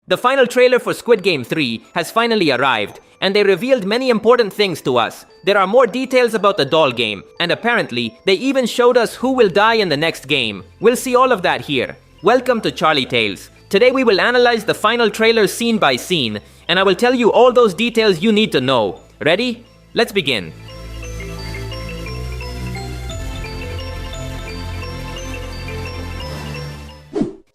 The final trailer for Squid Game 3 has finally arrived, and they revealed many important things to us. There are more details about the doll game, and apparently, they even showed us who will die in the next game. We'll see all of that here. Welcome to Charlietales. Today we will analyze the final trailer scene by scene, and I will tell you all those details you need to know. Ready? Let's begin.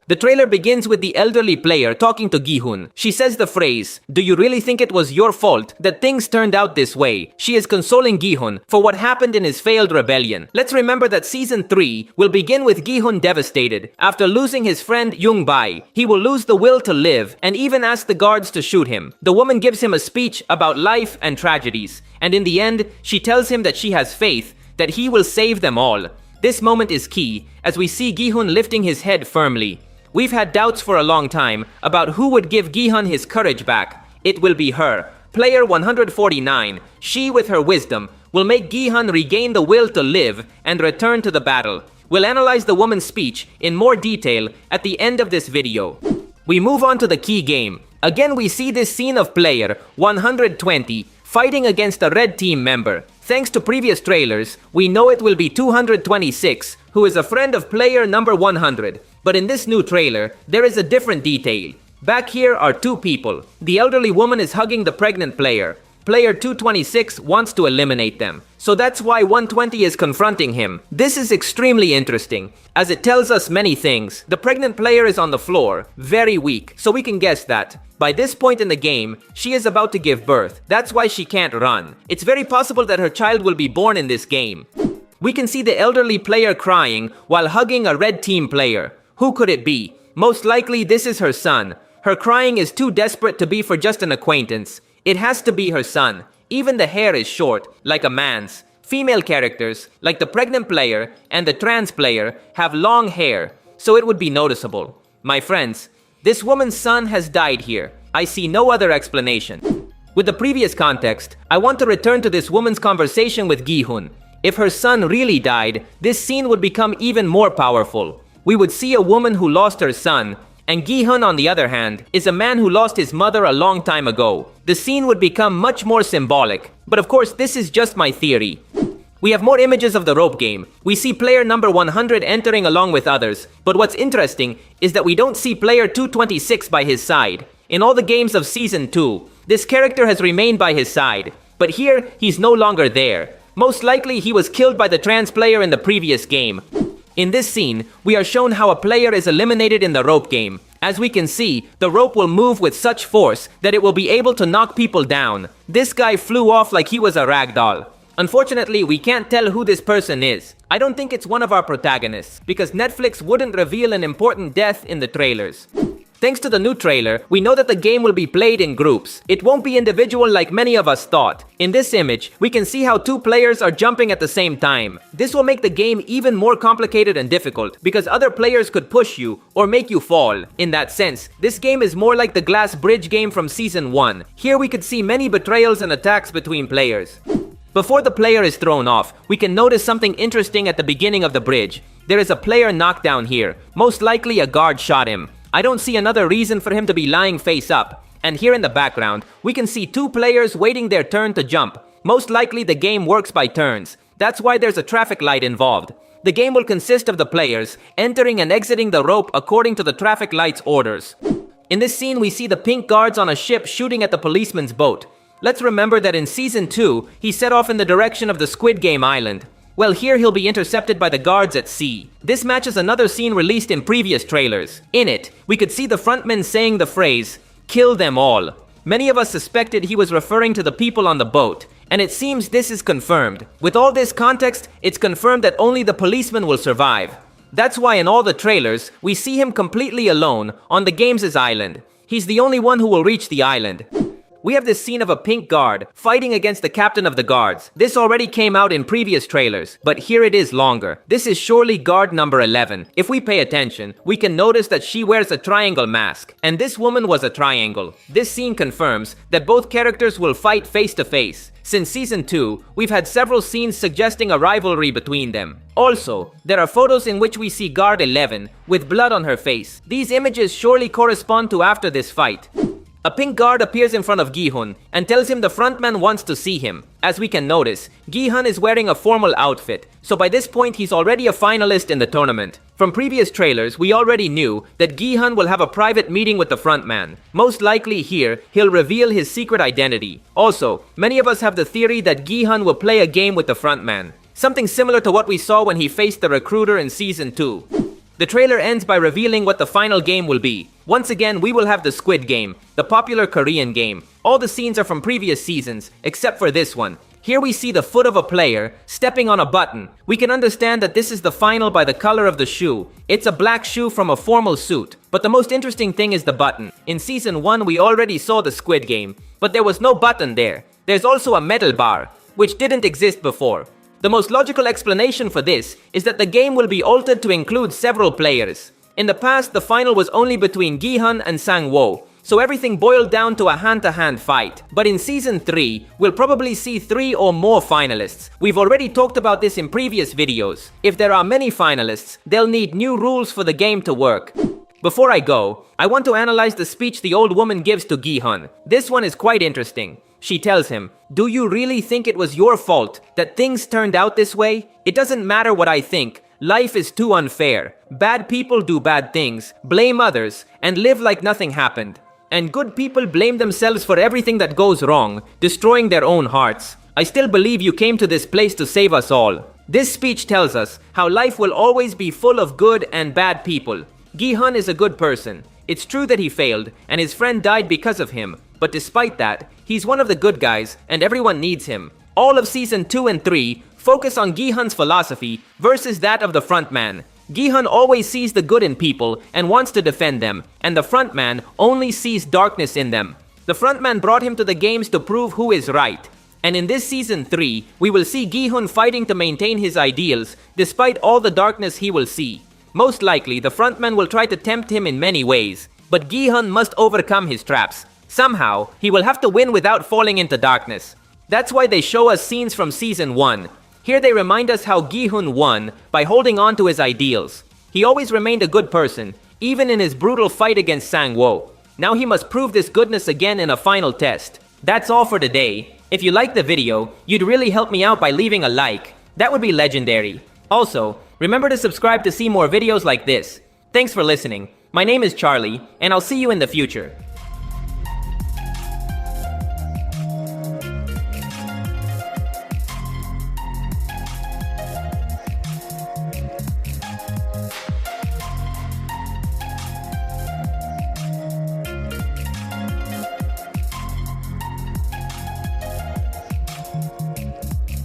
The trailer begins with the elderly player talking to Gi-hun. She says the phrase, "Do you really think it was your fault that things turned out this way?" She is consoling Gi-hun for what happened in his failed rebellion. Let's remember that Season 3 will begin with Gi-hun devastated. After losing his friend Young-bae, he will lose the will to live and even ask the guards to shoot him. The woman gives him a speech about life and tragedies, and in the end, she tells him that she has faith that he will save them all. This moment is key, as we see Gi-hun lifting his head firmly. We've had doubts for a long time about who would give Gi-hun his courage back. It will be her. Player 149, she with her wisdom, will make Gi-hun regain the will to live and return to the battle. We'll analyze the woman's speech in more detail at the end of this video. We move on to the key game. Again, we see this scene of player 120 fighting against a red team member. Thanks to previous trailers, we know it will be 226, who is a friend of player number 100. But in this new trailer, there is a different detail. Back here are two people. The elderly woman is hugging the pregnant player. Player 226 wants to eliminate them. So that's why 120 is confronting him. This is extremely interesting, as it tells us many things. The pregnant player is on the floor, very weak, so we can guess that. By this point in the game, she is about to give birth. That's why she can't run. It's very possible that her child will be born in this game. We can see the elderly player crying while hugging a red team player. Who could it be? Most likely this is her son. Her crying is too desperate to be for just an acquaintance. It has to be her son. Even the hair is short, like a man's. Female characters, like the pregnant player and the trans player, have long hair, so it would be noticeable. My friends, this woman's son has died here. I see no other explanation. With the previous context, I want to return to this woman's conversation with Gi-hun. If her son really died, this scene would become even more powerful. We would see a woman who lost her son, and Gi-hun, on the other hand, is a man who lost his mother a long time ago. The scene would become much more symbolic, but of course this is just my theory. We have more images of the rope game. We see player number 100 entering along with others, but what's interesting is that we don't see player 226 by his side. In all the games of Season 2, this character has remained by his side, but here he's no longer there. Most likely he was killed by the trans player in the previous game. In this scene, we are shown how a player is eliminated in the rope game. As we can see, the rope will move with such force that it will be able to knock people down. This guy flew off like he was a rag doll. Unfortunately, we can't tell who this person is. I don't think it's one of our protagonists, because Netflix wouldn't reveal an important death in the trailers. Thanks to the new trailer, we know that the game will be played in groups. It won't be individual like many of us thought. In this image, we can see how two players are jumping at the same time. This will make the game even more complicated and difficult, because other players could push you or make you fall. In that sense, this game is more like the glass bridge game from Season 1. Here we could see many betrayals and attacks between players. Before the player is thrown off, we can notice something interesting at the beginning of the bridge. There is a player knockdown here. Most likely a guard shot him. I don't see another reason for him to be lying face up. And here in the background, we can see two players waiting their turn to jump. Most likely the game works by turns. That's why there's a traffic light involved. The game will consist of the players entering and exiting the rope according to the traffic light's orders. In this scene, we see the pink guards on a ship shooting at the policeman's boat. Let's remember that in Season 2, he set off in the direction of the Squid Game island. Well, here he'll be intercepted by the guards at sea. This matches another scene released in previous trailers. In it, we could see the frontman saying the phrase, "Kill them all." Many of us suspected he was referring to the people on the boat, and it seems this is confirmed. With all this context, it's confirmed that only the policeman will survive. That's why in all the trailers, we see him completely alone on the game's island. He's the only one who will reach the island. We have this scene of a pink guard fighting against the captain of the guards. This already came out in previous trailers, but here it is longer. This is surely guard number 11. If we pay attention, we can notice that she wears a triangle mask, and this woman was a triangle. This scene confirms that both characters will fight face to face. Since season 2, we've had several scenes suggesting a rivalry between them. Also, there are photos in which we see guard 11 with blood on her face. These images surely correspond to after this fight. A pink guard appears in front of Gi-hun and tells him the frontman wants to see him. As we can notice, Gi-hun is wearing a formal outfit, so by this point he's already a finalist in the tournament. From previous trailers, we already knew that Gi-hun will have a private meeting with the frontman. Most likely here, he'll reveal his secret identity. Also, many of us have the theory that Gi-hun will play a game with the frontman. Something similar to what we saw when he faced the recruiter in season 2. The trailer ends by revealing what the final game will be. Once again, we will have the Squid Game, the popular Korean game. All the scenes are from previous seasons, except for this one. Here we see the foot of a player stepping on a button. We can understand that this is the final by the color of the shoe. It's a black shoe from a formal suit. But the most interesting thing is the button. In season 1, we already saw the Squid Game, but there was no button there. There's also a metal bar, which didn't exist before. The most logical explanation for this is that the game will be altered to include several players. In the past, the final was only between Gi-hun and Sang-woo, so everything boiled down to a hand-to-hand fight. But in season 3, we'll probably see 3 or more finalists. We've already talked about this in previous videos. If there are many finalists, they'll need new rules for the game to work. Before I go, I want to analyze the speech the old woman gives to Gi-hun. This one is quite interesting. She tells him, "Do you really think it was your fault that things turned out this way? It doesn't matter what I think. Life is too unfair. Bad people do bad things, blame others, and live like nothing happened. And good people blame themselves for everything that goes wrong, destroying their own hearts. I still believe you came to this place to save us all." This speech tells us how life will always be full of good and bad people. Gi-hun is a good person. It's true that he failed, and his friend died because of him. But despite that, he's one of the good guys, and everyone needs him. All of season 2 and 3 focus on Gi-hun's philosophy versus that of the frontman. Gi-hun always sees the good in people and wants to defend them, and the frontman only sees darkness in them. The frontman brought him to the games to prove who is right. And in this season 3, we will see Gi-hun fighting to maintain his ideals despite all the darkness he will see. Most likely, the frontman will try to tempt him in many ways, but Gi-hun must overcome his traps. Somehow, he will have to win without falling into darkness. That's why they show us scenes from season 1. Here they remind us how Gi-hun won by holding on to his ideals. He always remained a good person, even in his brutal fight against Sang-woo. Now he must prove this goodness again in a final test. That's all for today. If you liked the video, you'd really help me out by leaving a like. That would be legendary. Also, remember to subscribe to see more videos like this. Thanks for listening. My name is Charlie, and I'll see you in the future.